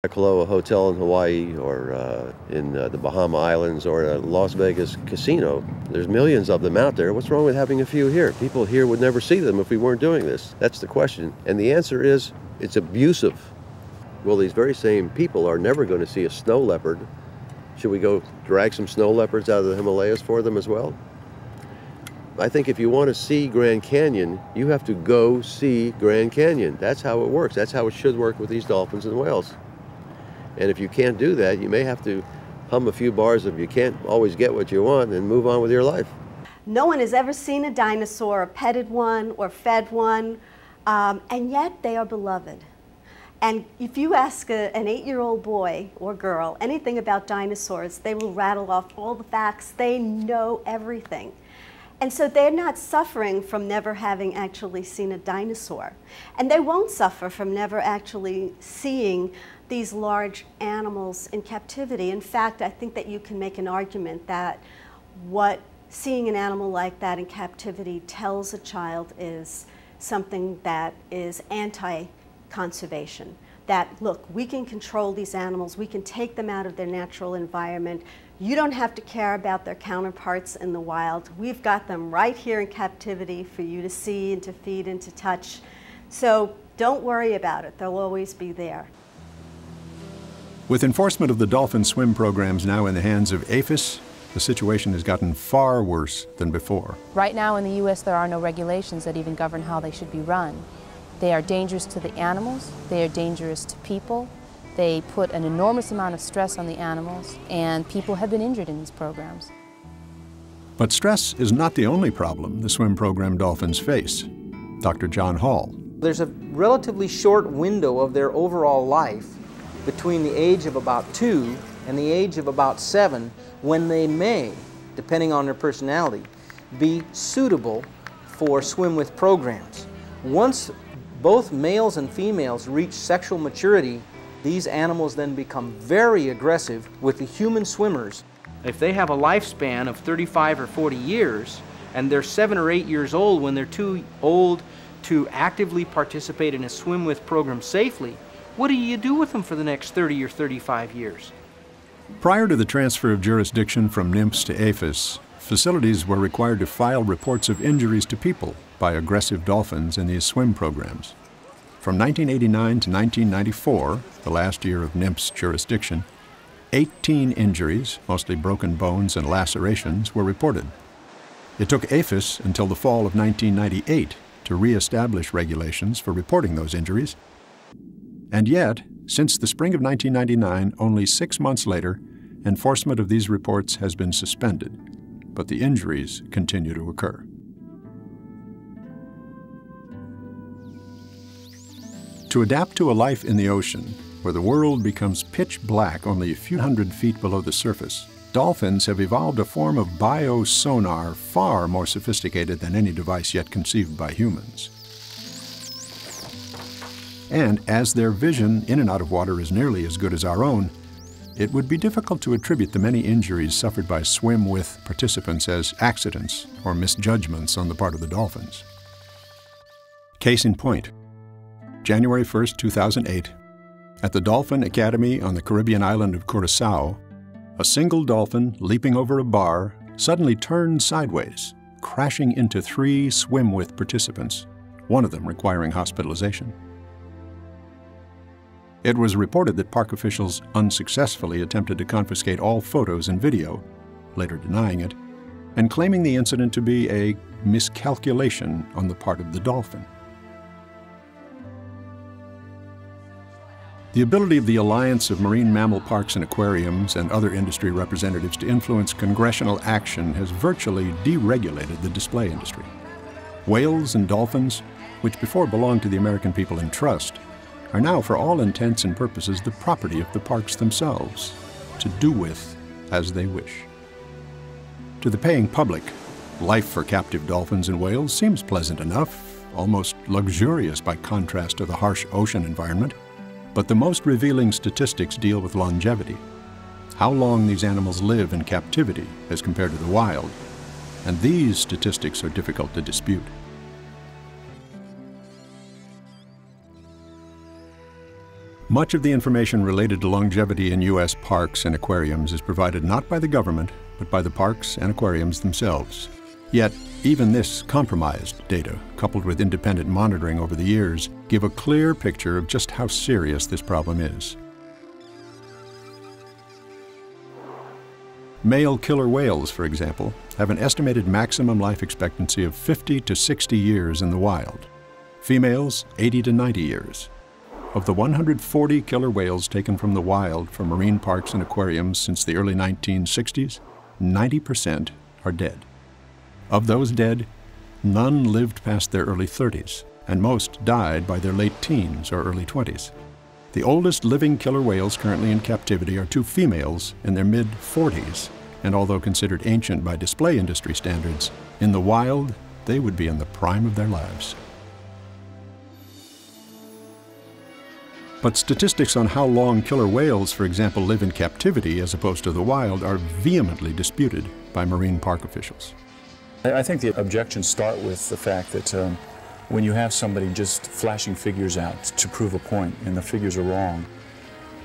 A hotel in Hawaii or in the Bahama Islands or a Las Vegas casino. There's millions of them out there. What's wrong with having a few here? People here would never see them if we weren't doing this. That's the question. And the answer is, it's abusive. Well, these very same people are never going to see a snow leopard. Should we go drag some snow leopards out of the Himalayas for them as well? I think if you want to see Grand Canyon, you have to go see Grand Canyon. That's how it works. That's how it should work with these dolphins and whales. And if you can't do that, you may have to hum a few bars if you can't always get what you want and move on with your life. No one has ever seen a dinosaur or petted one or fed one, and yet they are beloved. And if you ask an 8-year-old boy or girl anything about dinosaurs, they will rattle off all the facts. They know everything. And so they're not suffering from never having actually seen a dinosaur. And they won't suffer from never actually seeing these large animals in captivity. In fact, I think that you can make an argument that what seeing an animal like that in captivity tells a child is something that is anti-conservation. That, look, we can control these animals, we can take them out of their natural environment. You don't have to care about their counterparts in the wild. We've got them right here in captivity for you to see and to feed and to touch. So don't worry about it, they'll always be there. With enforcement of the dolphin swim programs now in the hands of APHIS, the situation has gotten far worse than before. Right now in the U.S. there are no regulations that even govern how they should be run. They are dangerous to the animals, they are dangerous to people, they put an enormous amount of stress on the animals, and people have been injured in these programs. But stress is not the only problem the swim program dolphins face. Dr. John Hall. There's a relatively short window of their overall life between the age of about 2 and the age of about 7 when they may, depending on their personality, be suitable for swim-with programs. Once both males and females reach sexual maturity, these animals then become very aggressive with the human swimmers. If they have a lifespan of 35 or 40 years and they're 7 or 8 years old when they're too old to actively participate in a swim-with program safely, what do you do with them for the next 30 or 35 years? Prior to the transfer of jurisdiction from NMFS to APHIS, facilities were required to file reports of injuries to people by aggressive dolphins in these swim programs. From 1989 to 1994, the last year of NMFS jurisdiction, 18 injuries, mostly broken bones and lacerations, were reported. It took APHIS until the fall of 1998 to re-establish regulations for reporting those injuries. And yet, since the spring of 1999, only 6 months later, enforcement of these reports has been suspended, but the injuries continue to occur. To adapt to a life in the ocean, where the world becomes pitch black only a few hundred feet below the surface, dolphins have evolved a form of biosonar far more sophisticated than any device yet conceived by humans. And as their vision in and out of water is nearly as good as our own, it would be difficult to attribute the many injuries suffered by swim-with participants as accidents or misjudgments on the part of the dolphins. Case in point, January 1st, 2008, at the Dolphin Academy on the Caribbean island of Curaçao, a single dolphin leaping over a bar suddenly turned sideways, crashing into 3 swim-with participants, one of them requiring hospitalization. It was reported that park officials unsuccessfully attempted to confiscate all photos and video, later denying it, and claiming the incident to be a miscalculation on the part of the dolphin. The ability of the Alliance of Marine Mammal Parks and Aquariums and other industry representatives to influence congressional action has virtually deregulated the display industry. Whales and dolphins, which before belonged to the American people in trust, are now for all intents and purposes the property of the parks themselves, to do with as they wish. To the paying public, life for captive dolphins and whales seems pleasant enough, almost luxurious by contrast to the harsh ocean environment. But the most revealing statistics deal with longevity, how long these animals live in captivity as compared to the wild, and these statistics are difficult to dispute. Much of the information related to longevity in U.S. parks and aquariums is provided not by the government, but by the parks and aquariums themselves. Yet, even this compromised data, coupled with independent monitoring over the years, give a clear picture of just how serious this problem is. Male killer whales, for example, have an estimated maximum life expectancy of 50 to 60 years in the wild. Females, 80 to 90 years. Of the 140 killer whales taken from the wild from marine parks and aquariums since the early 1960s, 90% are dead. Of those dead, none lived past their early 30s, and most died by their late teens or early 20s. The oldest living killer whales currently in captivity are two females in their mid-40s, and although considered ancient by display industry standards, in the wild, they would be in the prime of their lives. But statistics on how long killer whales, for example, live in captivity as opposed to the wild are vehemently disputed by marine park officials. I think the objections start with the fact that when you have somebody just flashing figures out to prove a point and the figures are wrong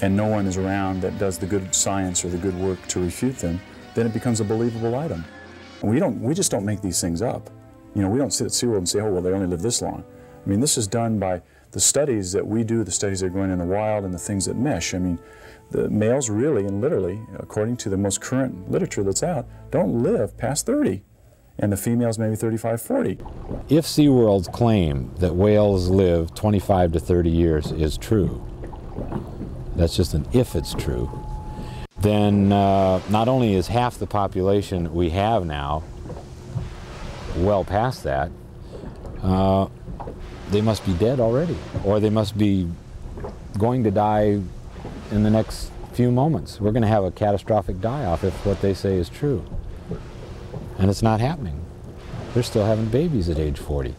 and no one is around that does the good science or the good work to refute them, then it becomes a believable item. And we just don't make these things up. You know, we don't sit at SeaWorld and say, oh, well, they only live this long. I mean, this is done by the studies that we do, the studies that are going in the wild and the things that mesh. I mean, the males really and literally, according to the most current literature that's out, don't live past 30. And the females maybe 35, 40. If SeaWorld's claim that whales live 25 to 30 years is true, that's just an if it's true, then not only is half the population we have now well past that, they must be dead already, or they must be going to die in the next few moments. We're going to have a catastrophic die-off if what they say is true. And it's not happening. They're still having babies at age 40.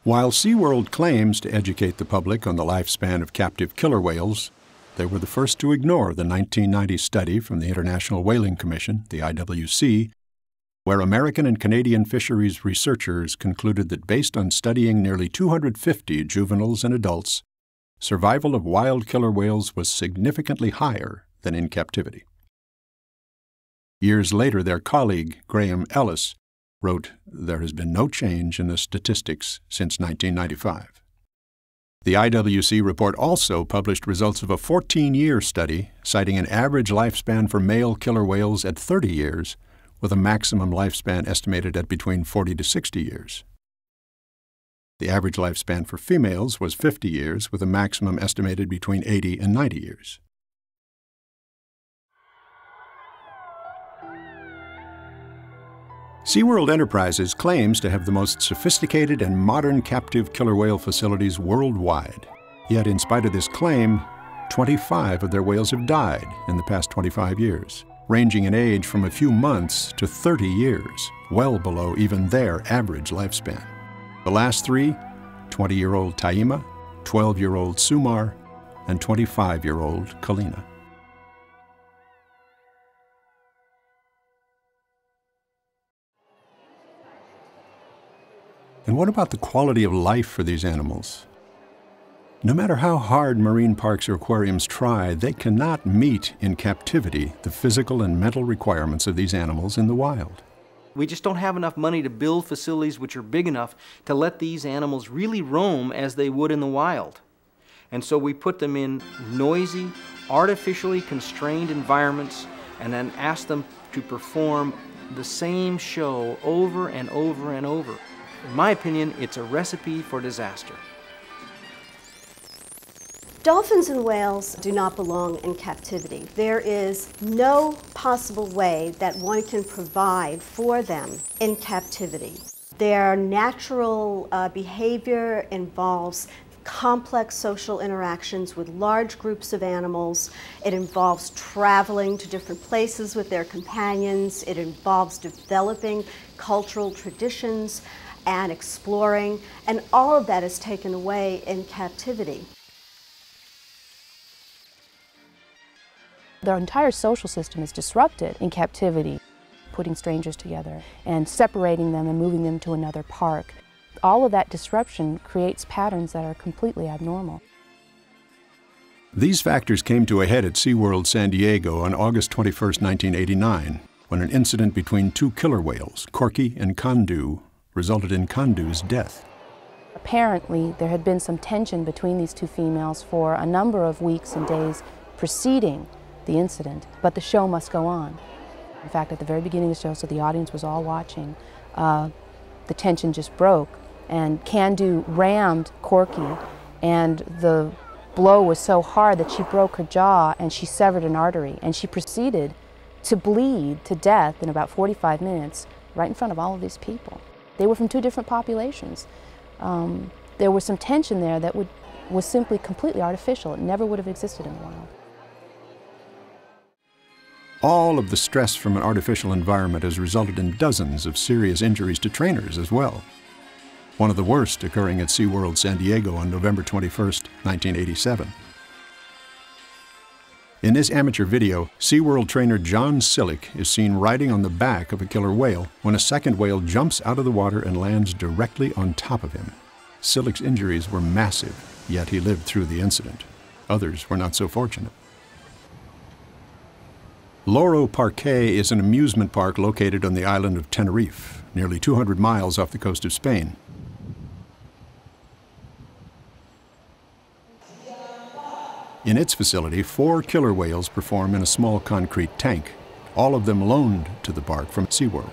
While SeaWorld claims to educate the public on the lifespan of captive killer whales, they were the first to ignore the 1990 study from the International Whaling Commission, the IWC, where American and Canadian fisheries researchers concluded that based on studying nearly 250 juveniles and adults, survival of wild killer whales was significantly higher than in captivity. Years later, their colleague, Graham Ellis, wrote, "There has been no change in the statistics since 1995. The IWC report also published results of a 14-year study citing an average lifespan for male killer whales at 30 years, with a maximum lifespan estimated at between 40 to 60 years. The average lifespan for females was 50 years, with a maximum estimated between 80 and 90 years. SeaWorld Enterprises claims to have the most sophisticated and modern captive killer whale facilities worldwide. Yet, in spite of this claim, 25 of their whales have died in the past 25 years, ranging in age from a few months to 30 years, well below even their average lifespan. The last three, 20-year-old Taima, 12-year-old Sumar, and 25-year-old Kalina. And what about the quality of life for these animals? No matter how hard marine parks or aquariums try, they cannot meet in captivity the physical and mental requirements of these animals in the wild. We just don't have enough money to build facilities which are big enough to let these animals really roam as they would in the wild. And so we put them in noisy, artificially constrained environments and then ask them to perform the same show over and over and over. In my opinion, it's a recipe for disaster. Dolphins and whales do not belong in captivity. There is no possible way that one can provide for them in captivity. Their natural behavior involves complex social interactions with large groups of animals. It involves traveling to different places with their companions. It involves developing cultural traditions and exploring, and all of that is taken away in captivity. Their entire social system is disrupted in captivity, putting strangers together and separating them and moving them to another park. All of that disruption creates patterns that are completely abnormal. These factors came to a head at SeaWorld San Diego on August 21, 1989, when an incident between two killer whales, Corky and Condu, resulted in Condu's death. Apparently, there had been some tension between these two females for a number of weeks and days preceding the incident, but the show must go on. In fact, at the very beginning of the show, so the audience was all watching, the tension just broke, and Condu rammed Corky, and the blow was so hard that she broke her jaw and she severed an artery, and she proceeded to bleed to death in about 45 minutes right in front of all of these people. They were from two different populations. There was some tension there that was simply completely artificial. It never would have existed in the wild. All of the stress from an artificial environment has resulted in dozens of serious injuries to trainers as well. One of the worst occurring at SeaWorld San Diego on November 21, 1987. In this amateur video, SeaWorld trainer John Sillick is seen riding on the back of a killer whale when a second whale jumps out of the water and lands directly on top of him. Sillick's injuries were massive, yet he lived through the incident. Others were not so fortunate. Loro Parque is an amusement park located on the island of Tenerife, nearly 200 miles off the coast of Spain. In its facility, 4 killer whales perform in a small concrete tank, all of them loaned to the park from SeaWorld.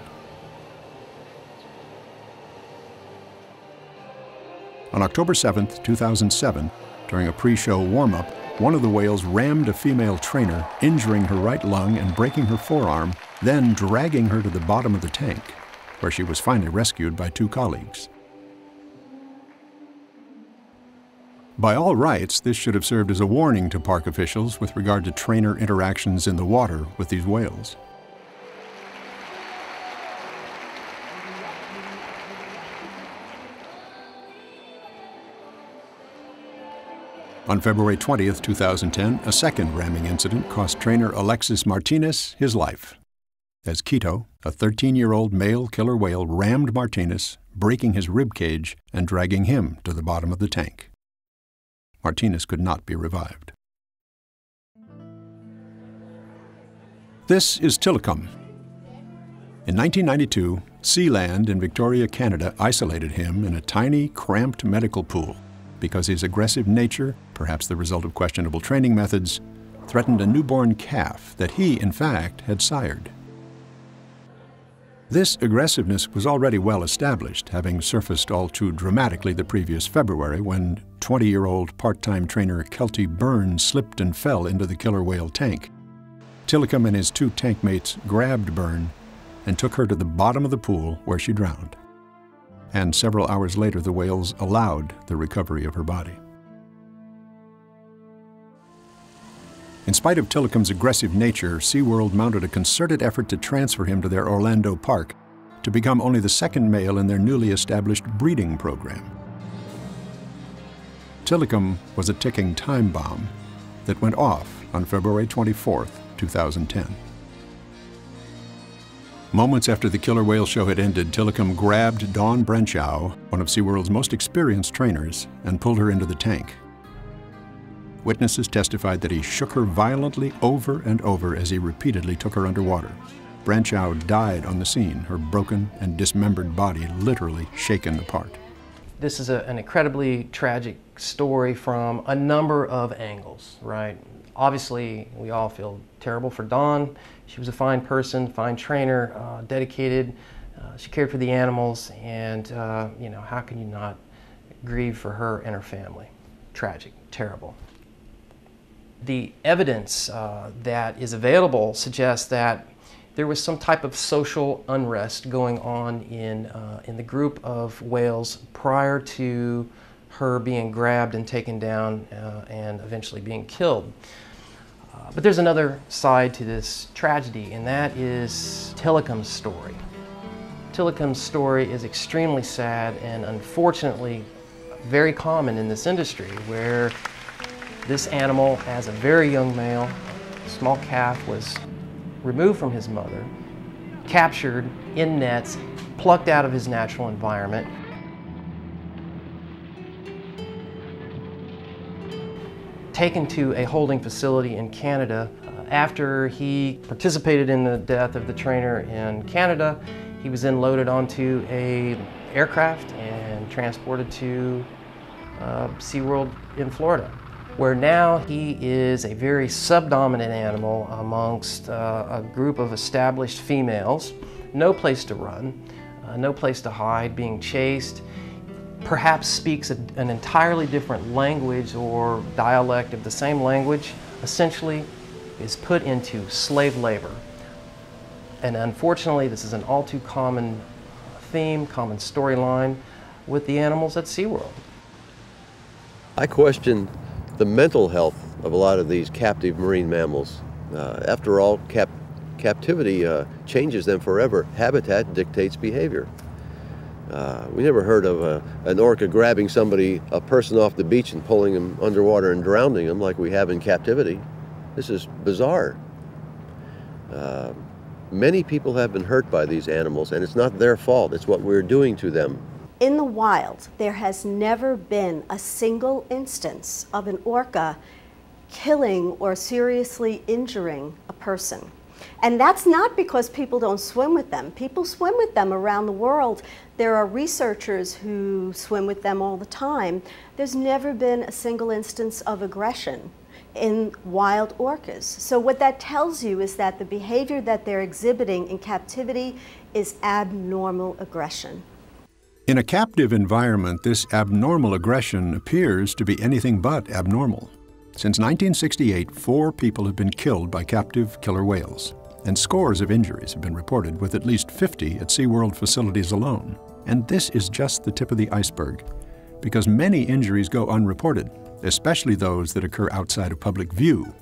On October 7, 2007, during a pre-show warm-up, one of the whales rammed a female trainer, injuring her right lung and breaking her forearm, then dragging her to the bottom of the tank, where she was finally rescued by 2 colleagues. By all rights, this should have served as a warning to park officials with regard to trainer interactions in the water with these whales. On February 20, 2010, a second ramming incident cost trainer Alexis Martinez his life, as Quito, a 13-year-old male killer whale, rammed Martinez, breaking his rib cage and dragging him to the bottom of the tank. Martinez could not be revived. This is Tilikum. In 1992, Sealand in Victoria, Canada, isolated him in a tiny, cramped medical pool because his aggressive nature, perhaps the result of questionable training methods, threatened a newborn calf that he, in fact, had sired. This aggressiveness was already well established, having surfaced all too dramatically the previous February when 20-year-old part-time trainer Kelty Byrne slipped and fell into the killer whale tank. Tilikum and his 2 tank mates grabbed Byrne and took her to the bottom of the pool where she drowned. And several hours later, the whales allowed the recovery of her body. In spite of Tilikum's aggressive nature, SeaWorld mounted a concerted effort to transfer him to their Orlando park to become only the second male in their newly established breeding program. Tilikum was a ticking time bomb that went off on February 24, 2010. Moments after the killer whale show had ended, Tilikum grabbed Dawn Brenchow, one of SeaWorld's most experienced trainers, and pulled her into the tank. Witnesses testified that he shook her violently over and over as he repeatedly took her underwater. Brenchow died on the scene, her broken and dismembered body literally shaken apart. This is an incredibly tragic story from a number of angles, right? Obviously, we all feel terrible for Dawn. She was a fine person, fine trainer, dedicated. She cared for the animals, and you know, how can you not grieve for her and her family? Tragic, terrible. The evidence that is available suggests that there was some type of social unrest going on in the group of whales prior to her being grabbed and taken down and eventually being killed. But there's another side to this tragedy, and that is Tilikum's story. Tilikum's story is extremely sad and unfortunately very common in this industry, where this animal, as a very young male, a small calf, was removed from his mother, captured in nets, plucked out of his natural environment, taken to a holding facility in Canada. After he participated in the death of the trainer in Canada, he was then loaded onto an aircraft and transported to SeaWorld in Florida, where now he is a very subdominant animal amongst a group of established females. No place to run, no place to hide, being chased, perhaps speaks an entirely different language or dialect of the same language, essentially is put into slave labor. And unfortunately, this is an all too common theme, common storyline with the animals at SeaWorld. I question the mental health of a lot of these captive marine mammals. After all, captivity changes them forever. Habitat dictates behavior. We never heard of an orca grabbing a person off the beach and pulling him underwater and drowning him like we have in captivity. This is bizarre. Many people have been hurt by these animals, and it's not their fault. It's what we're doing to them. In the wild, there has never been a single instance of an orca killing or seriously injuring a person. And that's not because people don't swim with them. People swim with them around the world. There are researchers who swim with them all the time. There's never been a single instance of aggression in wild orcas. So what that tells you is that the behavior that they're exhibiting in captivity is abnormal aggression. In a captive environment, this abnormal aggression appears to be anything but abnormal. Since 1968, 4 people have been killed by captive killer whales, and scores of injuries have been reported, with at least 50 at SeaWorld facilities alone. And this is just the tip of the iceberg, because many injuries go unreported, especially those that occur outside of public view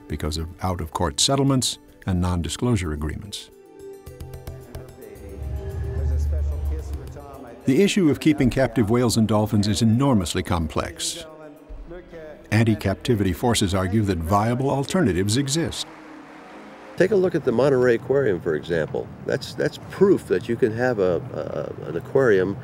because of out-of-court settlements and non-disclosure agreements. The issue of keeping captive whales and dolphins is enormously complex. Anti-captivity forces argue that viable alternatives exist. Take a look at the Monterey Aquarium, for example. That's proof that you can have an aquarium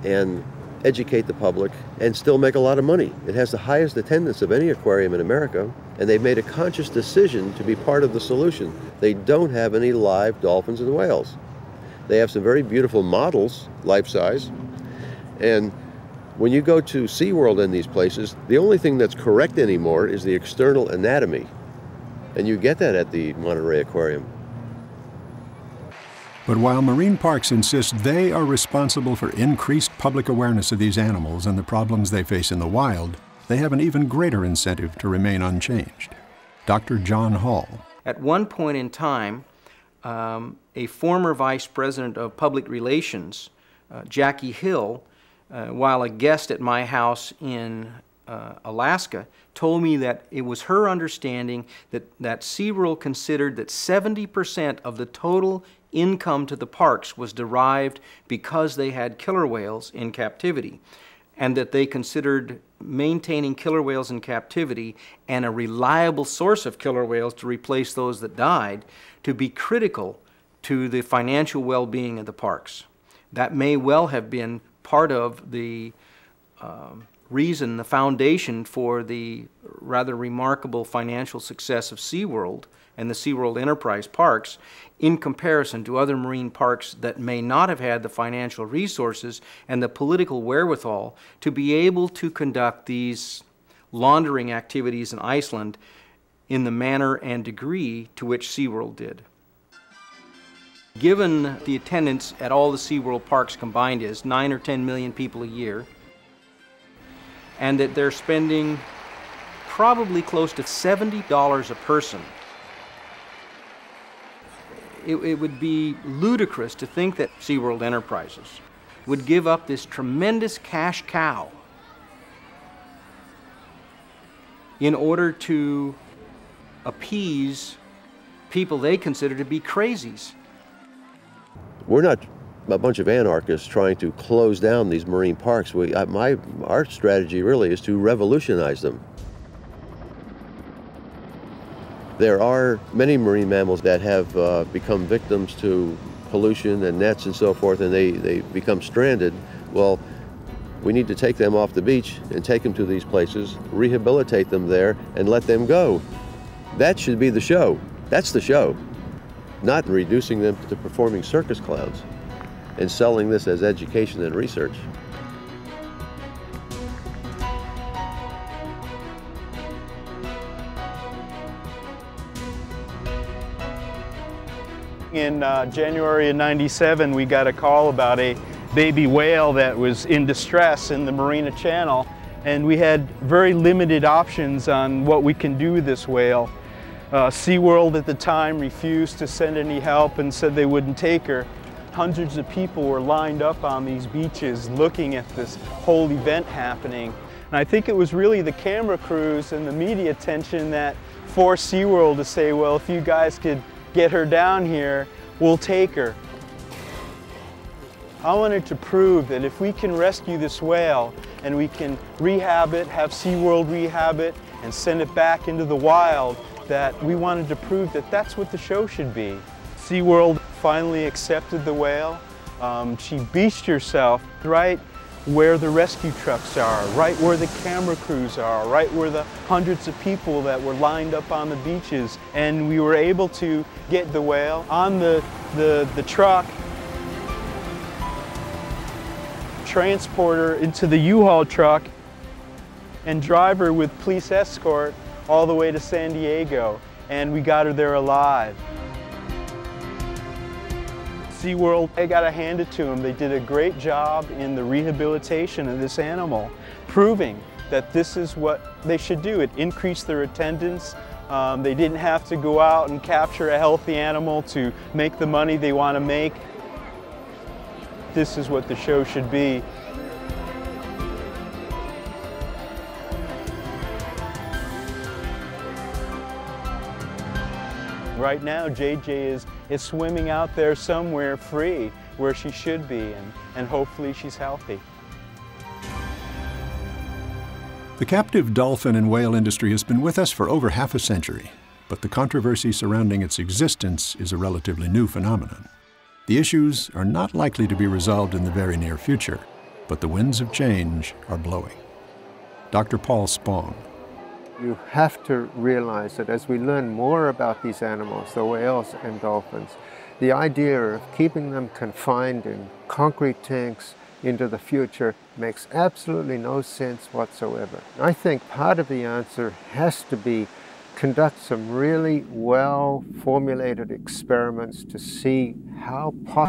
and educate the public and still make a lot of money. It has the highest attendance of any aquarium in America, and they've made a conscious decision to be part of the solution. They don't have any live dolphins and whales. They have some very beautiful models, life-size, and when you go to SeaWorld in these places, the only thing that's correct anymore is the external anatomy, and you get that at the Monterey Aquarium. But while marine parks insist they are responsible for increased public awareness of these animals and the problems they face in the wild, they have an even greater incentive to remain unchanged. Dr. John Hall. At one point in time, a former vice president of public relations, Jackie Hill, while a guest at my house in Alaska, told me that it was her understanding that SeaWorld considered that 70% of the total income to the parks was derived because they had killer whales in captivity, and that they considered maintaining killer whales in captivity and a reliable source of killer whales to replace those that died to be critical to the financial well-being of the parks. That may well have been part of the reason, the foundation for the rather remarkable financial success of SeaWorld and the SeaWorld Enterprise parks in comparison to other marine parks that may not have had the financial resources and the political wherewithal to be able to conduct these laundering activities in Iceland in the manner and degree to which SeaWorld did. Given the attendance at all the SeaWorld parks combined is 9 or 10 million people a year, and that they're spending probably close to $70 a person, it would be ludicrous to think that SeaWorld Enterprises would give up this tremendous cash cow in order to appease people they consider to be crazies. We're not a bunch of anarchists trying to close down these marine parks. Our strategy really is to revolutionize them. There are many marine mammals that have become victims to pollution and nets and so forth, and they become stranded. Well, We need to take them off the beach and take them to these places, rehabilitate them there, and let them go. That should be the show. That's the show. Not reducing them to performing circus clowns and selling this as education and research. In January of '97, we got a call about a baby whale that was in distress in the Marina Channel, and we had very limited options on what we can do with this whale. SeaWorld at the time refused to send any help and said they wouldn't take her. Hundreds of people were lined up on these beaches looking at this whole event happening. And I think it was really the camera crews and the media attention that forced SeaWorld to say, well, if you guys could get her down here, we'll take her. I wanted to prove that if we can rescue this whale and we can rehab it, have SeaWorld rehab it, and send it back into the wild, that we wanted to prove that that's what the show should be. SeaWorld finally accepted the whale. She beached herself right where the rescue trucks are, right where the camera crews are, right where the hundreds of people that were lined up on the beaches. And we were able to get the whale on the truck, transport her into the U-Haul truck, and drive her with police escort all the way to San Diego. And we got her there alive. SeaWorld, I gotta hand it to them. They did a great job in the rehabilitation of this animal, proving that this is what they should do. It increased their attendance. They didn't have to go out and capture a healthy animal to make the money they want to make. This is what the show should be. Right now, JJ is swimming out there somewhere free, where she should be, and hopefully she's healthy. The captive dolphin and whale industry has been with us for over half a century, but the controversy surrounding its existence is a relatively new phenomenon. The issues are not likely to be resolved in the very near future, but the winds of change are blowing. Dr. Paul Spong. You have to realize that as we learn more about these animals, the whales and dolphins, the idea of keeping them confined in concrete tanks into the future makes absolutely no sense whatsoever. I think part of the answer has to be conduct some really well-formulated experiments to see how possible